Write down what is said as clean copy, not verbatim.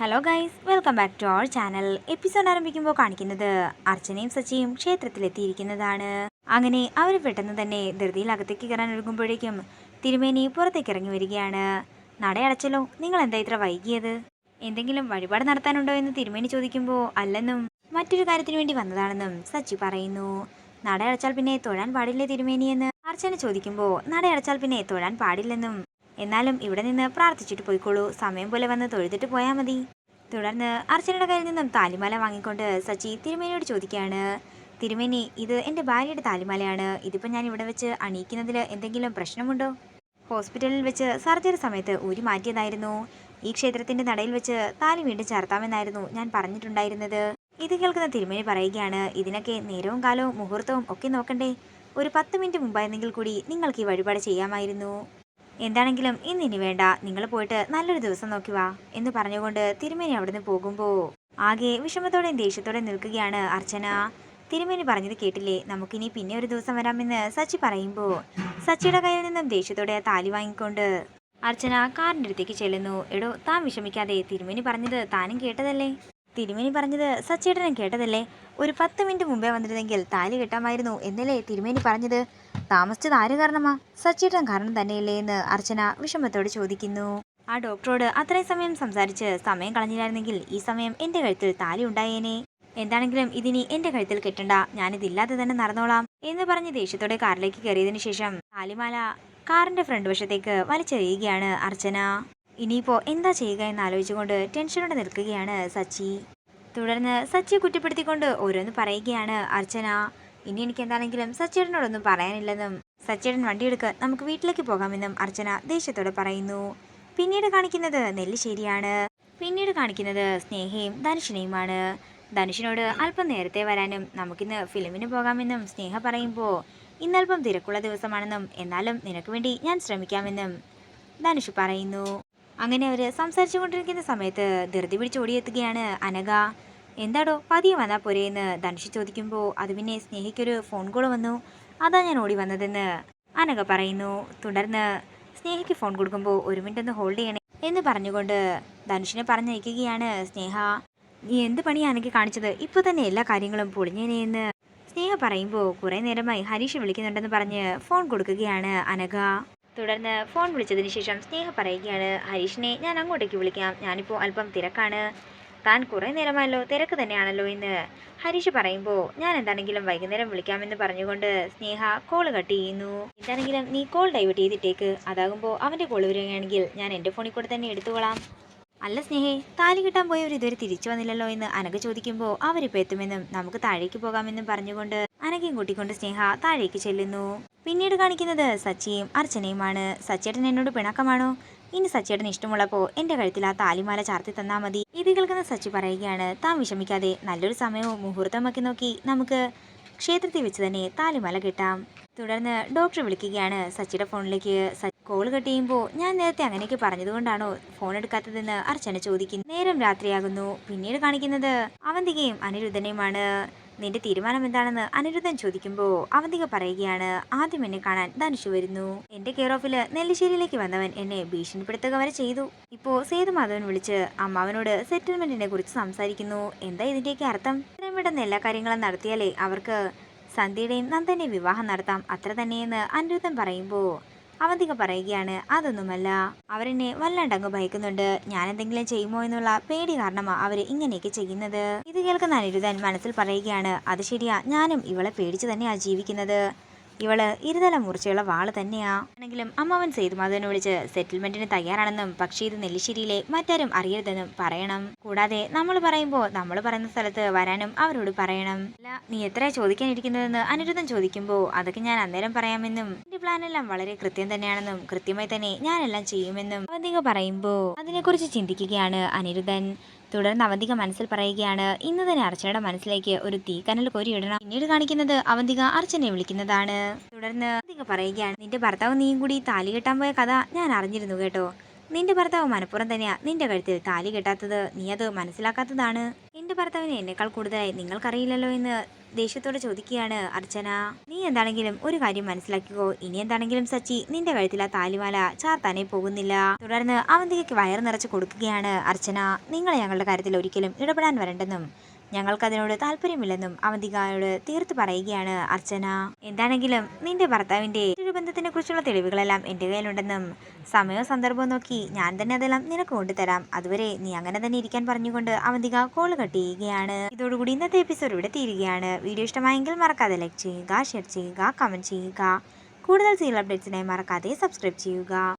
Hello guys, welcome back to our channel. Episode ആരംഭിക്കുമ്പോൾ കാണിക്കുന്നത് അർച്ചനയും സച്ചിയും ക്ഷേത്രത്തിലെത്തിയിരിക്കുന്നതാണ്. അങ്ങനെ അവർ പെട്ടെന്ന് തന്നെ ധൃതിയിൽ അകത്തേക്ക് കയറാൻ ഒരുങ്ങുമ്പോഴേക്കും തിരുമേനി പുറത്തേക്ക് ഇറങ്ങി വരികയാണ്. നടയടച്ചല്ലോ, നിങ്ങൾ എന്താ ഇത്ര വൈകിയത്? എന്തെങ്കിലും വഴിപാട് നടത്താനുണ്ടോ എന്ന് തിരുമേനി ചോദിക്കുമ്പോൾ അല്ലെന്നും മറ്റൊരു കാര്യത്തിന് വേണ്ടി വന്നതാണെന്നും സച്ചി പറയുന്നു. നടയടച്ചാൽ പിന്നെ തൊഴാൻ പാടില്ലേ തിരുമേനി എന്ന് അർച്ചന ചോദിക്കുമ്പോൾ നടയടച്ചാൽ പിന്നെ തൊഴാൻ പാടില്ലെന്നും, എന്നാലും ഇവിടെ നിന്ന് പ്രാർത്ഥിച്ചിട്ട് പോയിക്കോളൂ, സമയം പോലെ വന്ന് തൊഴുതിട്ട് പോയാൽ മതി. തുടർന്ന് അർച്ചനയുടെ കയ്യിൽ നിന്നും താലിമാല വാങ്ങിക്കൊണ്ട് സച്ചി തിരുമേനിയോട് ചോദിക്കുകയാണ്, തിരുമേനി, ഇത് എൻ്റെ ഭാര്യയുടെ താലിമാലയാണ്. ഇതിപ്പോൾ ഞാൻ ഇവിടെ വെച്ച് അണിയിക്കുന്നതിൽ എന്തെങ്കിലും പ്രശ്നമുണ്ടോ? ഹോസ്പിറ്റലിൽ വെച്ച് സർജറി സമയത്ത് ഊരി മാറ്റിയതായിരുന്നു. ഈ ക്ഷേത്രത്തിൻ്റെ നടയിൽ വെച്ച് താലി വീണ്ടും ചേർത്താമെന്നായിരുന്നു ഞാൻ പറഞ്ഞിട്ടുണ്ടായിരുന്നത്. ഇത് കേൾക്കുന്ന തിരുമേനി പറയുകയാണ്, ഇതിനൊക്കെ നേരവും കാലവും മുഹൂർത്തവും ഒക്കെ നോക്കണ്ടേ? ഒരു 10 മിനിറ്റ് മുമ്പായിരുന്നെങ്കിൽ കൂടി നിങ്ങൾക്ക് ഈ വഴിപാട് ചെയ്യാമായിരുന്നു. എന്താണെങ്കിലും ഇന്നിനി വേണ്ട, നിങ്ങൾ പോയിട്ട് നല്ലൊരു ദിവസം നോക്കി വാ എന്ന് പറഞ്ഞുകൊണ്ട് തിരുമേനി അവിടുന്ന് പോകുമ്പോൾ ആകെ വിഷമത്തോടെ ദേഷ്യത്തോടെ നിൽക്കുകയാണ് അർച്ചന. തിരുമേനി പറഞ്ഞത് കേട്ടില്ലേ, നമുക്കിനി പിന്നെ ഒരു ദിവസം വരാമെന്ന് സച്ചി പറയുമ്പോൾ സച്ചിയുടെ കയ്യിൽ നിന്നും ദേഷ്യത്തോടെ ആ താലി വാങ്ങിക്കൊണ്ട് അർച്ചന കാറിൻ്റെ അടുത്തേക്ക് ചെല്ലുന്നു. എടോ, താൻ വിഷമിക്കാതെ, തിരുമേനി പറഞ്ഞത് താനും കേട്ടതല്ലേ? തിരുമേനി പറഞ്ഞത് സച്ചേട്ടനും കേട്ടതല്ലേ? ഒരു 10 മിനിറ്റ് മുമ്പേ വന്നിരുന്നെങ്കിൽ താലി കെട്ടാമായിരുന്നു എന്നല്ലേ തിരുമേനി പറഞ്ഞത്? താമസിച്ചത് ആര് കാരണമാ? സച്ചേട്ടൻ കാരണം തന്നെയല്ലേ എന്ന് അർച്ചന വിഷമത്തോട് ചോദിക്കുന്നു. ആ ഡോക്ടറോട് അത്രയും സമയം സംസാരിച്ച് സമയം കളഞ്ഞില്ലായിരുന്നെങ്കിൽ ഈ സമയം എൻ്റെ കഴുത്തിൽ താലി ഉണ്ടായേനെ. എന്താണെങ്കിലും ഇതിനി എൻ്റെ കഴുത്തിൽ കെട്ടണ്ട, ഞാനിതില്ലാതെ തന്നെ നടന്നോളാം എന്ന് പറഞ്ഞ് ദേഷ്യത്തോടെ കാറിലേക്ക് കയറിയതിനു ശേഷം താലിമാല കാറിന്റെ ഫ്രണ്ട് വശത്തേക്ക് വലിച്ചെറിയുകയാണ് അർച്ചന. ഇനിയിപ്പോ എന്താ ചെയ്യുക എന്ന് ആലോചിച്ചുകൊണ്ട് ടെൻഷനോടെ നിൽക്കുകയാണ് സച്ചി. തുടർന്ന് സച്ചിയെ കുറ്റപ്പെടുത്തിക്കൊണ്ട് ഓരോന്ന് പറയുകയാണ് അർച്ചന. ഇനി എനിക്ക് എന്താണെങ്കിലും സച്ചേട്ടനോടൊന്നും പറയാനില്ലെന്നും സച്ചേട്ടൻ വണ്ടിയെടുക്ക്, നമുക്ക് വീട്ടിലേക്ക് പോകാമെന്നും അർച്ചന ദേഷ്യത്തോടെ പറയുന്നു. പിന്നീട് കാണിക്കുന്നത് നെല്ലിശ്ശേരിയാണ്. പിന്നീട് കാണിക്കുന്നത് സ്നേഹയും ധനുഷിനെയുമാണ്. ധനുഷിനോട് അല്പം നേരത്തെ വരാനും നമുക്കിന്ന് ഫിലിമിന് പോകാമെന്നും സ്നേഹ പറയുമ്പോൾ ഇന്നൽപ്പം തിരക്കുള്ള ദിവസമാണെന്നും എന്നാലും നിനക്ക് വേണ്ടി ഞാൻ ശ്രമിക്കാമെന്നും ധനുഷ് പറയുന്നു. അങ്ങനെ അവർ സംസാരിച്ചു കൊണ്ടിരിക്കുന്ന സമയത്ത് ധൃതി പിടിച്ചോടിയെത്തുകയാണ് അനഘ. എന്താടോ, പതിയെ വന്നാൽ പോരെയെന്ന് ധനുഷ് ചോദിക്കുമ്പോൾ അത് പിന്നെ സ്നേഹിക്കൊരു ഫോൺ കോൾ വന്നു, അതാ ഞാൻ ഓടി വന്നതെന്ന് അനഘ പറയുന്നു. തുടർന്ന് സ്നേഹയ്ക്ക് ഫോൺ കൊടുക്കുമ്പോൾ 1 മിനിറ്റ് ഒന്ന് ഹോൾഡ് ചെയ്യണേ എന്ന് പറഞ്ഞുകൊണ്ട് ധനുഷിനെ പറഞ്ഞയക്കുകയാണ് സ്നേഹ. നീ എന്ത് പണിയാണ് എനിക്ക് കാണിച്ചത്? ഇപ്പോൾ തന്നെ എല്ലാ കാര്യങ്ങളും പൊളിഞ്ഞേനെ എന്ന് സ്നേഹ പറയുമ്പോൾ കുറേ നേരമായി ഹരീഷ് വിളിക്കുന്നുണ്ടെന്ന് പറഞ്ഞ് ഫോൺ കൊടുക്കുകയാണ് അനഘ. തുടർന്ന് ഫോൺ വിളിച്ചതിന് ശേഷം സ്നേഹ പറയുകയാണ്, ഹരീഷിനെ ഞാൻ അങ്ങോട്ടേക്ക് വിളിക്കാം, ഞാനിപ്പോൾ അല്പം തിരക്കാണ്. താൻ കുറേ നേരമായല്ലോ, തിരക്ക് തന്നെയാണല്ലോ എന്ന് ഹരീഷ് പറയുമ്പോൾ ഞാൻ എന്താണെങ്കിലും വൈകുന്നേരം വിളിക്കാമെന്ന് പറഞ്ഞുകൊണ്ട് സ്നേഹ കോള് കട്ട് ചെയ്യുന്നു. എന്താണെങ്കിലും നീ കോൾ ഡൈവേർട്ട് ചെയ്തിട്ടേക്ക്, അതാകുമ്പോൾ അവൻ്റെ കോള് വരികയാണെങ്കിൽ ഞാൻ എൻ്റെ ഫോണിൽ കൂടെ തന്നെ എടുത്തുകൊള്ളാം. അല്ല സ്നേഹേ, താലി കിട്ടാൻ പോയവർ ഇതുവരെ തിരിച്ചു വന്നില്ലല്ലോ എന്ന് അനഘ ചോദിക്കുമ്പോൾ അവരിപ്പോൾ എത്തുമെന്നും നമുക്ക് താഴേക്ക് പോകാമെന്നും പറഞ്ഞുകൊണ്ട് അനഘയും കൂട്ടിക്കൊണ്ട് സ്നേഹ താഴേക്ക് ചെല്ലുന്നു. പിന്നീട് കാണിക്കുന്നത് സച്ചിയും അർച്ചനയുമാണ്. സച്ചേട്ടൻ എന്നോട് പിണക്കമാണോ? ഇനി സച്ചേട്ടൻ ഇഷ്ടമുള്ളപ്പോൾ എൻ്റെ കഴുത്തിൽ ആ താലിമാല ചാർത്തി തന്നാൽ മതി. ഇത് കേൾക്കുന്ന സച്ചി പറയുകയാണ്, താൻ വിഷമിക്കാതെ, നല്ലൊരു സമയവും മുഹൂർത്തമൊക്കെ നോക്കി നമുക്ക് ക്ഷേത്രത്തിൽ വെച്ച് തന്നെ താലിമാല കെട്ടാം. തുടർന്ന് ഡോക്ടർ വിളിക്കുകയാണ് സച്ചിയുടെ ഫോണിലേക്ക്. കോൾ കട്ട് ചെയ്യുമ്പോൾ ഞാൻ നേരത്തെ അങ്ങനെയൊക്കെ പറഞ്ഞതുകൊണ്ടാണോ ഫോൺ എടുക്കാത്തതെന്ന് അർച്ചന ചോദിക്കുന്നു. നേരം രാത്രിയാകുന്നു. പിന്നീട് കാണിക്കുന്നത് അവന്തികയും അനിരുദ്ധനെയുമാണ്. നിന്റെ തീരുമാനം എന്താണെന്ന് അനിരുദ്ധൻ ചോദിക്കുമ്പോൾ അവന്തിക പറയുകയാണ്, ആദ്യം എന്നെ കാണാൻ ധനുഷ് വരുന്നു. എന്റെ കെയർ ഓഫില് നെല്ലിശ്ശേരിയിലേക്ക് വന്നവൻ എന്നെ ഭീഷണിപ്പെടുത്തുക വരെ ചെയ്തു. ഇപ്പോ സേതുമാധവൻ വിളിച്ച് അമ്മാവനോട് സെറ്റിൽമെന്റിനെ കുറിച്ച് സംസാരിക്കുന്നു. എന്താ ഇതിന്റെയൊക്കെ അർത്ഥം? ഇത്രയും പെട്ടെന്ന് എല്ലാ കാര്യങ്ങളും നടത്തിയാലേ അവർക്ക് സന്ധ്യയുടെയും നന്ദന്റെയും വിവാഹം നടത്താം, അത്ര തന്നെയെന്ന് അനിരുദ്ധൻ പറയുമ്പോൾ അവന്തിക പറയുകയാണ്, അതൊന്നുമല്ല, അവരെന്നെ വല്ലാണ്ടങ്ങ് ഭയക്കുന്നുണ്ട്. ഞാൻ എന്തെങ്കിലും ചെയ്യുമോ എന്നുള്ള പേടി കാരണമാണ് അവർ ഇങ്ങനെയൊക്കെ ചെയ്യുന്നത്. ഇത് കേൾക്കുന്ന അനിരുദ്ധൻ മനസ്സിൽ പറയുകയാണ്, അത് ശരിയാ, ഞാനും ഇവളെ പേടിച്ച് തന്നെയാ ജീവിക്കുന്നത്. ഇവള് ഇരുതല മൂർച്ചയുള്ള വാള് തന്നെയാ. ആണെങ്കിലും അമ്മാവൻ സേതുമാധവനെ വിളിച്ച് സെറ്റിൽമെന്റിന് തയ്യാറാണെന്നും പക്ഷേ ഇത് നെല്ലിശ്ശേരിയിലെ മറ്റാരും അറിയരുതെന്നും പറയണം. കൂടാതെ നമ്മൾ പറയുമ്പോൾ നമ്മൾ പറയുന്ന സ്ഥലത്ത് വരാനും അവരോട് പറയണം. അല്ല, നീ എത്രയാ ചോദിക്കാനിരിക്കുന്നതെന്ന് അനിരുദ്ധൻ ചോദിക്കുമ്പോൾ അതൊക്കെ ഞാൻ അന്നേരം പറയാമെന്നും എന്റെ പ്ലാനെല്ലാം വളരെ കൃത്യം തന്നെയാണെന്നും കൃത്യമായി തന്നെ ഞാനെല്ലാം ചെയ്യുമെന്നും അവന്തിക പറയുമ്പോൾ അതിനെക്കുറിച്ച് ചിന്തിക്കുകയാണ് അനിരുദ്ധൻ. തുടർന്ന് അവന്തിക മനസ്സിൽ പറയുകയാണ്, ഇന്ന് തന്നെ അർച്ചനയുടെ മനസ്സിലേക്ക് ഒരു തീക്കനൽ കോരിയിടണം. പിന്നീട് കാണിക്കുന്നത് അവന്തിക അർച്ചനയെ വിളിക്കുന്നതാണ്. തുടർന്ന് അവന്തിക പറയുകയാണ്, നിന്റെ ഭർത്താവ് നീയും കൂടി താലി കെട്ടാൻ പോയ കഥ ഞാൻ അറിഞ്ഞിരുന്നു കേട്ടോ. നിന്റെ ഭർത്താവ് മനഃപൂർവ്വം തന്നെയാ നിന്റെ കഴുത്തിൽ താലി കെട്ടാത്തത്, നീ അത് മനസ്സിലാക്കാത്തതാണ്. എന്റെ ഭർത്താവിന് എന്നെക്കാൾ കൂടുതലായി നിങ്ങൾക്കറിയില്ലല്ലോ എന്ന് ദേഷ്യത്തോടെ ചോദിക്കുകയാണ് അർച്ചന. നീ എന്താണെങ്കിലും ഒരു കാര്യം മനസ്സിലാക്കിക്കോ, ഇനി എന്താണെങ്കിലും സച്ചി നിന്റെ കഴുത്തിൽ ആ താലിമാല ചാർത്താനേ പോകുന്നില്ല. തുടർന്ന് അവന്തികയ്ക്ക് വയർ നിറച്ച് കൊടുക്കുകയാണ് അർച്ചന. നിങ്ങൾ ഞങ്ങളുടെ കാര്യത്തിൽ ഒരിക്കലും ഇടപെടാൻ വരണ്ടെന്നും ഞങ്ങൾക്കതിനോട് താല്പര്യമില്ലെന്നും അവന്തികയോട് തീർത്ത് പറയുകയാണ് അർച്ചന. എന്താണെങ്കിലും നിന്റെ ഭർത്താവിന്റെ ബന്ധത്തിനെ കുറിച്ചുള്ള തെളിവുകളെല്ലാം എന്റെ കയ്യിലുണ്ടെന്നും സമയവും സന്ദർഭവും നോക്കി ഞാൻ തന്നെ അതെല്ലാം നിനക്ക് കൊണ്ടുതരാം. അതുവരെ നീ അങ്ങനെ തന്നെ ഇരിക്കാൻ പറഞ്ഞുകൊണ്ട് അവന്തിക കോൾ കട്ട് ചെയ്യുകയാണ്. ഇതോടുകൂടി ഇന്നത്തെ എപ്പിസോഡ് ഇവിടെ തീരുകയാണ്. വീഡിയോ ഇഷ്ടമായെങ്കിൽ മറക്കാതെ ലൈക്ക് ചെയ്യുക, ഷെയർ ചെയ്യുക, കമന്റ് ചെയ്യുക. കൂടുതൽ സീരിയൽ അപ്ഡേറ്റ്സിനായി മറക്കാതെ സബ്സ്ക്രൈബ് ചെയ്യുക.